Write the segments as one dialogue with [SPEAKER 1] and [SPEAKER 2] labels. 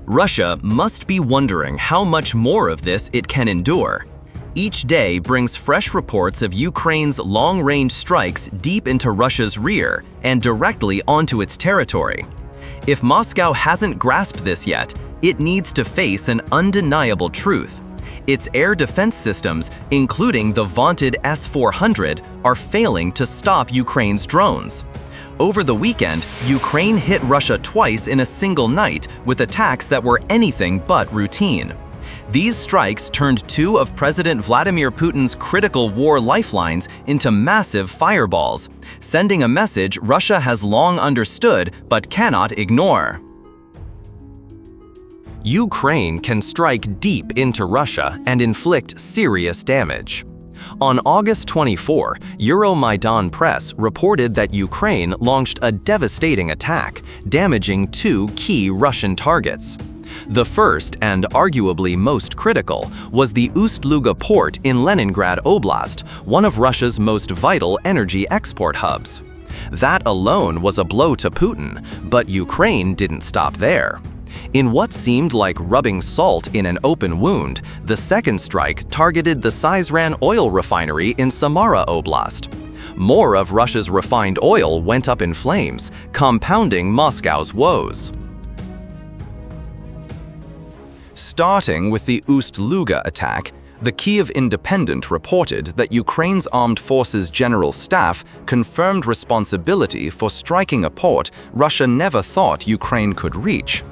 [SPEAKER 1] Russia must be wondering how much more of this it can endure. Each day brings fresh reports of Ukraine's long-range strikes deep into Russia's rear and directly onto its territory. If Moscow hasn't grasped this yet, it needs to face an undeniable truth. Its air defense systems, including the vaunted S-400, are failing to stop Ukraine's drones. Over the weekend, Ukraine hit Russia twice in a single night with attacks that were anything but routine. These strikes turned two of President Vladimir Putin's critical war lifelines into massive fireballs, sending a message Russia has long understood but cannot ignore. Ukraine can strike deep into Russia and inflict serious damage. On August 24, Euromaidan Press reported that Ukraine launched a devastating attack, damaging two key Russian targets. The first, and arguably most critical, was the Ust-Luga port in Leningrad Oblast, one of Russia's most vital energy export hubs. That alone was a blow to Putin, but Ukraine didn't stop there. In what seemed like rubbing salt in an open wound, the second strike targeted the Syzran oil refinery in Samara Oblast. More of Russia's refined oil went up in flames, compounding Moscow's woes. Starting with the Ust-Luga attack, the Kyiv Independent reported that Ukraine's Armed Forces General Staff confirmed responsibility for striking a port Russia never thought Ukraine could reach.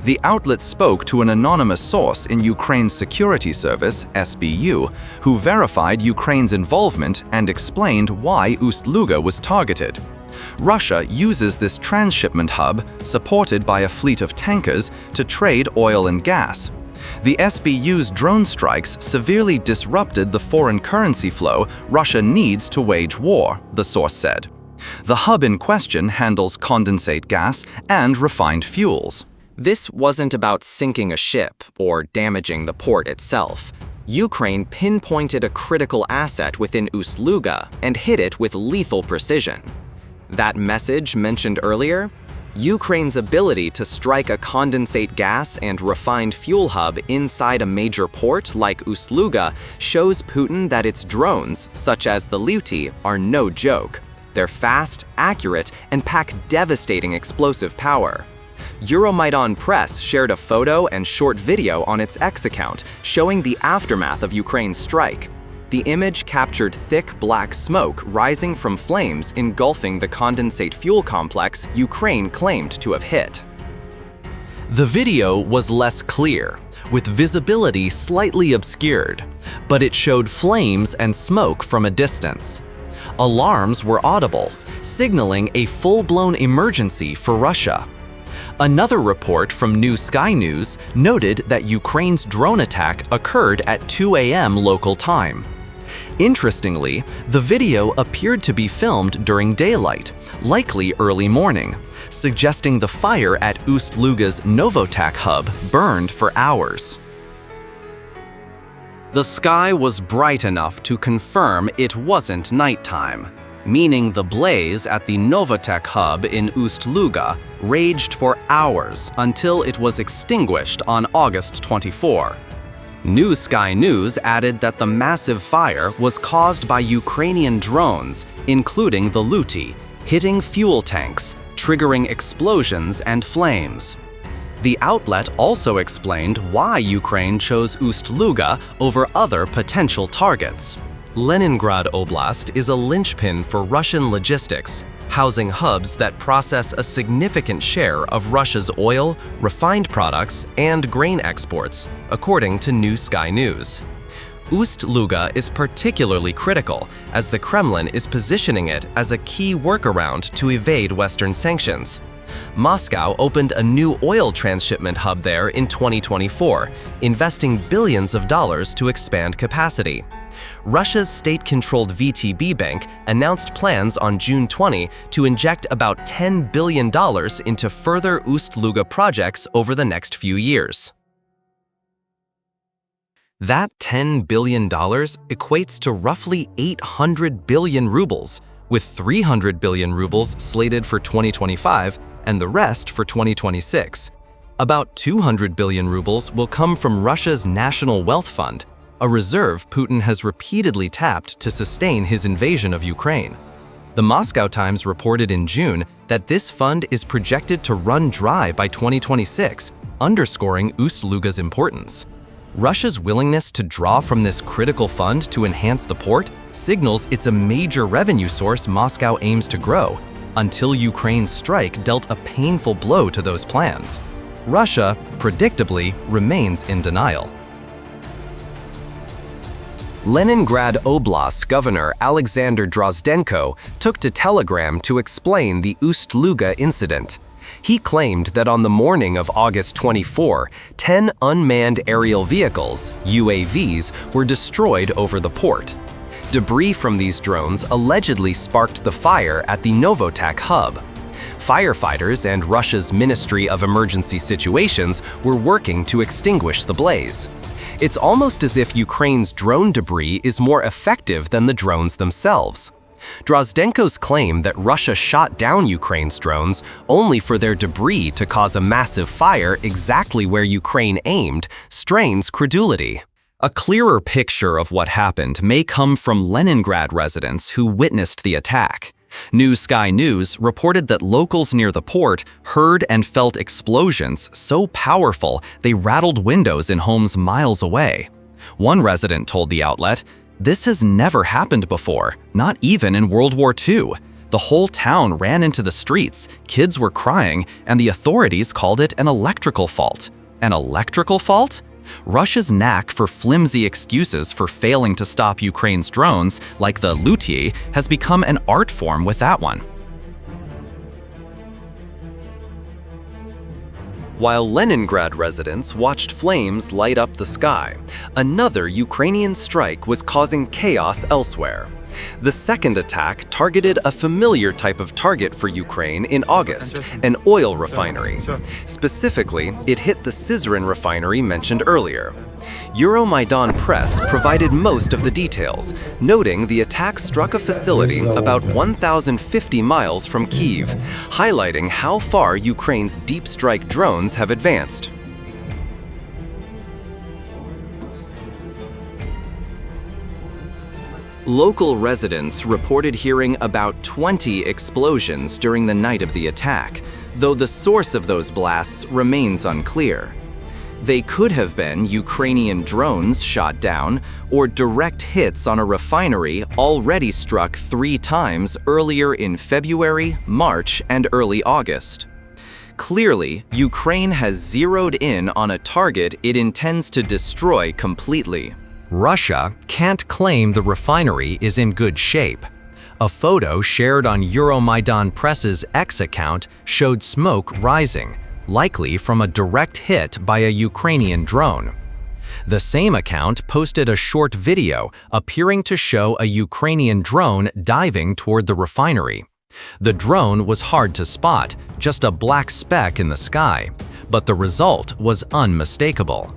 [SPEAKER 1] The outlet spoke to an anonymous source in Ukraine's security service, SBU, who verified Ukraine's involvement and explained why Ust-Luga was targeted. Russia uses this transshipment hub, supported by a fleet of tankers, to trade oil and gas. The SBU's drone strikes severely disrupted the foreign currency flow Russia needs to wage war, the source said. The hub in question handles condensate gas and refined fuels. This wasn't about sinking a ship or damaging the port itself. Ukraine pinpointed a critical asset within Ust-Luga and hit it with lethal precision. That message mentioned earlier? Ukraine's ability to strike a condensate gas and refined fuel hub inside a major port like Ust-Luga shows Putin that its drones, such as the Luti, are no joke. They're fast, accurate, and pack devastating explosive power. Euromaidan Press shared a photo and short video on its X account showing the aftermath of Ukraine's strike. The image captured thick black smoke rising from flames engulfing the condensate fuel complex Ukraine claimed to have hit. The video was less clear, with visibility slightly obscured, but it showed flames and smoke from a distance. Alarms were audible, signaling a full-blown emergency for Russia. Another report from New Sky News noted that Ukraine's drone attack occurred at 2 a.m. local time. Interestingly, the video appeared to be filmed during daylight, likely early morning, suggesting the fire at Ust-Luga's Novotak hub burned for hours. The sky was bright enough to confirm it wasn't nighttime, meaning the blaze at the Novotek hub in Ust-Luga raged for hours until it was extinguished on August 24. New Sky News added that the massive fire was caused by Ukrainian drones, including the Luti, hitting fuel tanks, triggering explosions and flames. The outlet also explained why Ukraine chose Ust-Luga over other potential targets. Leningrad Oblast is a linchpin for Russian logistics, housing hubs that process a significant share of Russia's oil, refined products, and grain exports, according to New Sky News. Ust-Luga is particularly critical, as the Kremlin is positioning it as a key workaround to evade Western sanctions. Moscow opened a new oil transshipment hub there in 2024, investing billions of dollars to expand capacity. Russia's state-controlled VTB Bank announced plans on June 20 to inject about $10 billion into further Ust-Luga projects over the next few years. That $10 billion equates to roughly 800 billion rubles, with 300 billion rubles slated for 2025 and the rest for 2026.
[SPEAKER 2] About 200 billion rubles will come from Russia's National Wealth Fund, a reserve Putin has repeatedly tapped to sustain his invasion of Ukraine. The Moscow Times reported in June that this fund is projected to run dry by 2026, underscoring Ust-Luga's importance. Russia's willingness to draw from this critical fund to enhance the port signals it's a major revenue source Moscow aims to grow, until Ukraine's strike dealt a painful blow to those plans. Russia, predictably, remains in denial.
[SPEAKER 3] Leningrad Oblast Governor Alexander Drozdenko took to Telegram to explain the Ust-Luga incident. He claimed that on the morning of August 24, 10 unmanned aerial vehicles, UAVs, were destroyed over the port. Debris from these drones allegedly sparked the fire at the Novotek hub. Firefighters and Russia's Ministry of Emergency Situations were working to extinguish the blaze. It's almost as if Ukraine's drone debris is more effective than the drones themselves. Drozdenko's claim that Russia shot down Ukraine's drones only for their debris to cause a massive fire exactly where Ukraine aimed strains credulity.
[SPEAKER 1] A clearer picture of what happened may come from Leningrad residents who witnessed the attack. New Sky News reported that locals near the port heard and felt explosions so powerful they rattled windows in homes miles away. One resident told the outlet, "This has never happened before, not even in World War II. The whole town ran into the streets, kids were crying, and the authorities called it an electrical fault." An electrical fault? Russia's knack for flimsy excuses for failing to stop Ukraine's drones, like the lutye, has become an art form with that one. While Leningrad residents watched flames light up the sky, another Ukrainian strike was causing chaos elsewhere. The second attack targeted a familiar type of target for Ukraine in August, an oil refinery. Specifically, it hit the Syzran refinery mentioned earlier. Euromaidan Press provided most of the details, noting the attack struck a facility about 1,050 miles from Kyiv, highlighting how far Ukraine's deep strike drones have advanced. Local residents reported hearing about 20 explosions during the night of the attack, though the source of those blasts remains unclear. They could have been Ukrainian drones shot down or direct hits on a refinery already struck 3 times earlier in February, March, and early August. Clearly, Ukraine has zeroed in on a target it intends to destroy completely. Russia can't claim the refinery is in good shape. A photo shared on Euromaidan Press's X account showed smoke rising, likely from a direct hit by a Ukrainian drone. The same account posted a short video appearing to show a Ukrainian drone diving toward the refinery. The drone was hard to spot, just a black speck in the sky, but the result was unmistakable.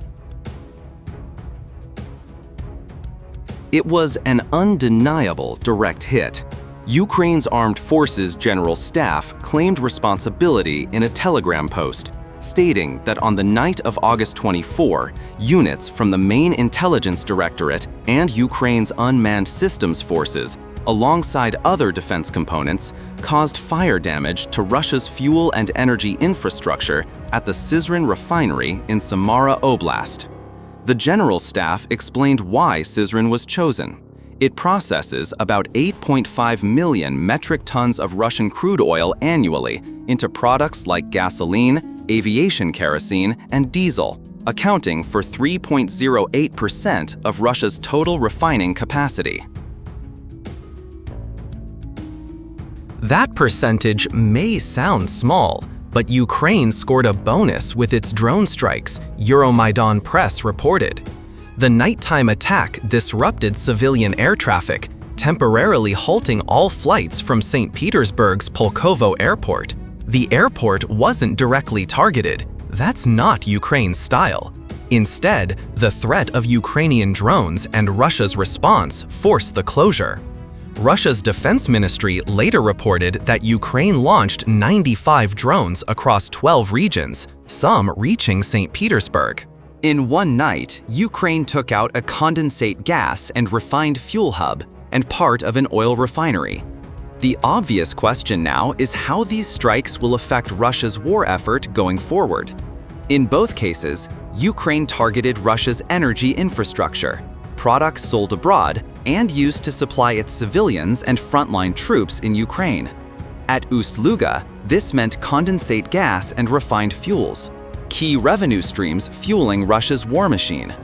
[SPEAKER 1] It was an undeniable direct hit. Ukraine's Armed Forces General Staff claimed responsibility in a Telegram post, stating that on the night of August 24, units from the main intelligence directorate and Ukraine's unmanned systems forces, alongside other defense components, caused fire damage to Russia's fuel and energy infrastructure at the Syzran refinery in Samara Oblast. The General Staff explained why Syzran was chosen. It processes about 8.5 million metric tons of Russian crude oil annually into products like gasoline, aviation kerosene, and diesel, accounting for 3.08% of Russia's total refining capacity. That percentage may sound small, but Ukraine scored a bonus with its drone strikes, Euromaidan Press reported. The nighttime attack disrupted civilian air traffic, temporarily halting all flights from St. Petersburg's Pulkovo airport. The airport wasn't directly targeted. That's not Ukraine's style. Instead, the threat of Ukrainian drones and Russia's response forced the closure.
[SPEAKER 2] Russia's defense ministry later reported that Ukraine launched 95 drones across 12 regions, some reaching St. Petersburg. In one night, Ukraine took out a condensate gas and refined fuel hub and part of an oil refinery. The obvious question now is how these strikes will affect Russia's war effort going forward. In both cases, Ukraine targeted Russia's energy infrastructure, products sold abroad, and used to supply its civilians and frontline troops in Ukraine. At Ust-Luga, this meant condensate gas and refined fuels, key revenue streams fueling Russia's war machine.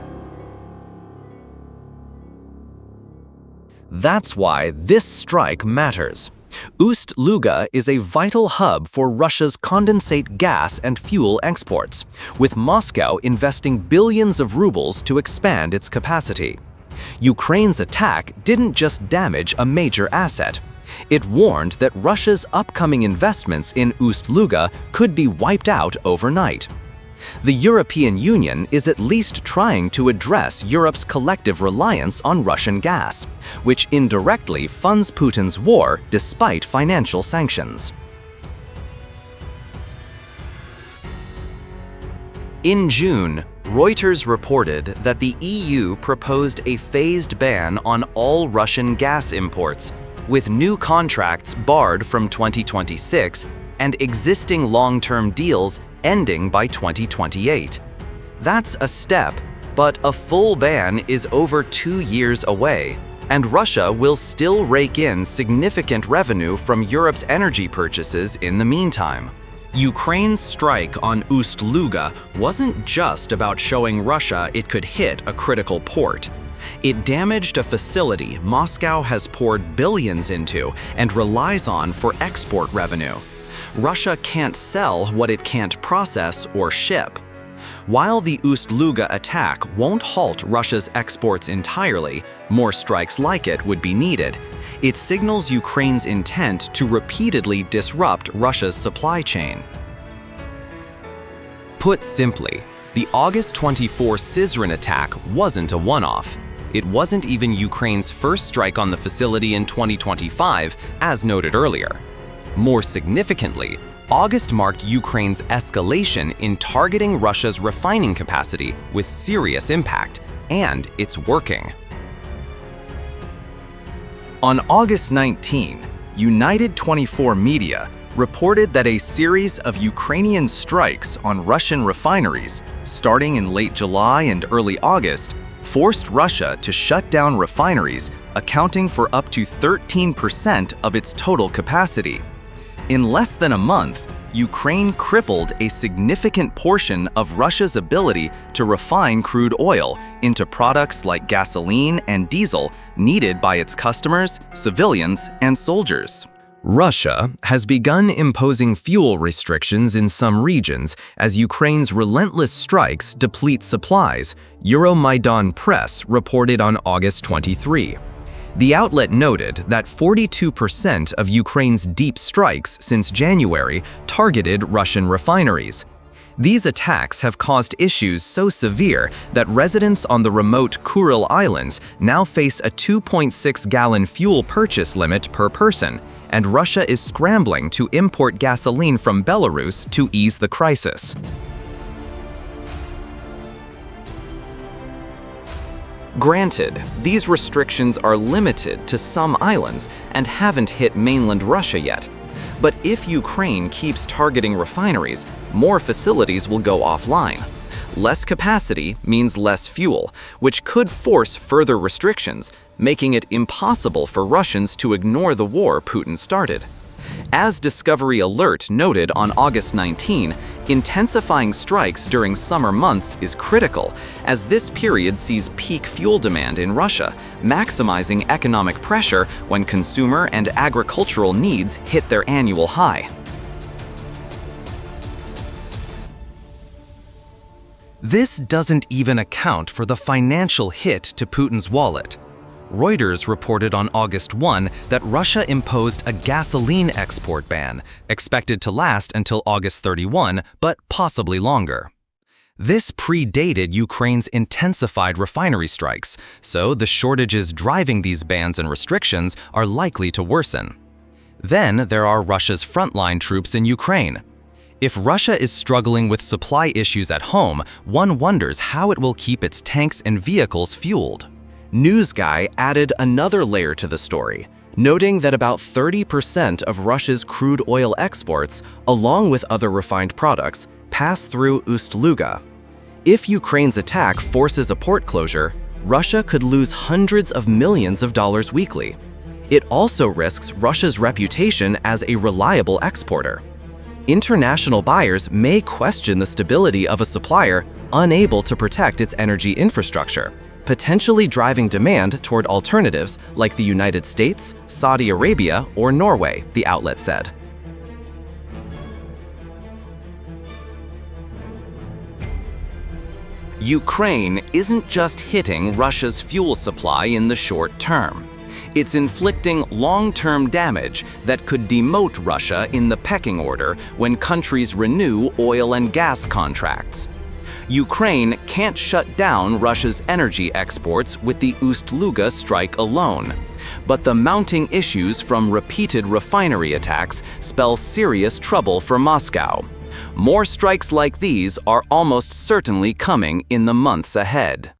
[SPEAKER 3] That's why this strike matters. Ust-Luga is a vital hub for Russia's condensate gas and fuel exports, with Moscow investing billions of rubles to expand its capacity. Ukraine's attack didn't just damage a major asset. It warned that Russia's upcoming investments in Ust-Luga could be wiped out overnight. The European Union is at least trying to address Europe's collective reliance on Russian gas, which indirectly funds Putin's war despite financial sanctions.
[SPEAKER 2] In June, Reuters reported that the EU proposed a phased ban on all Russian gas imports, with new contracts barred from 2026 and existing long-term deals ending by 2028. That's a step, but a full ban is over 2 years away, and Russia will still rake in significant revenue from Europe's energy purchases in the meantime. Ukraine's strike on Ust-Luga wasn't just about showing Russia it could hit a critical port. It damaged a facility Moscow has poured billions into and relies on for export revenue. Russia can't sell what it can't process or ship. While the Ust-Luga attack won't halt Russia's exports entirely, more strikes like it would be needed. It signals Ukraine's intent to repeatedly disrupt Russia's supply chain.
[SPEAKER 3] Put simply, the August 24 Syzran attack wasn't a one-off. It wasn't even Ukraine's first strike on the facility in 2025, as noted earlier. More significantly, August marked Ukraine's escalation in targeting Russia's refining capacity with serious impact, and it's working.
[SPEAKER 1] On August 19, United 24 Media reported that a series of Ukrainian strikes on Russian refineries, starting in late July and early August, forced Russia to shut down refineries, accounting for up to 13% of its total capacity. In less than a month, Ukraine crippled a significant portion of Russia's ability to refine crude oil into products like gasoline and diesel needed by its customers, civilians, and soldiers.
[SPEAKER 2] Russia has begun imposing fuel restrictions in some regions as Ukraine's relentless strikes deplete supplies, Euromaidan Press reported on August 23. The outlet noted that 42% of Ukraine's deep strikes since January targeted Russian refineries. These attacks have caused issues so severe that residents on the remote Kuril Islands now face a 2.6-gallon fuel purchase limit per person, and Russia is scrambling to import gasoline from Belarus to ease the crisis. Granted, these restrictions are limited to some islands and haven't hit mainland Russia yet. But if Ukraine keeps targeting refineries, more facilities will go offline. Less capacity means less fuel, which could force further restrictions, making it impossible for Russians to ignore the war Putin started. As Discovery Alert noted on August 19, intensifying strikes during summer months is critical, as this period sees peak fuel demand in Russia, maximizing economic pressure when consumer and agricultural needs hit their annual high. This doesn't even account for the financial hit to Putin's wallet. Reuters reported on August 1 that Russia imposed a gasoline export ban, expected to last until August 31, but possibly longer. This predated Ukraine's intensified refinery strikes, so the shortages driving these bans and restrictions are likely to worsen. Then there are Russia's frontline troops in Ukraine. If Russia is struggling with supply issues at home, one wonders how it will keep its tanks and vehicles fueled. Newsguy added another layer to the story, noting that about 30% of Russia's crude oil exports, along with other refined products, pass through Ust-Luga. If Ukraine's attack forces a port closure, Russia could lose hundreds of millions of dollars weekly. It also risks Russia's reputation as a reliable exporter. International buyers may question the stability of a supplier unable to protect its energy infrastructure, potentially driving demand toward alternatives like the United States, Saudi Arabia, or Norway, the outlet said. Ukraine isn't just hitting Russia's fuel supply in the short term. It's inflicting long-term damage that could demote Russia in the pecking order when countries renew oil and gas contracts. Ukraine can't shut down Russia's energy exports with the Ust-Luga strike alone. But the mounting issues from repeated refinery attacks spell serious trouble for Moscow. More strikes like these are almost certainly coming in the months ahead.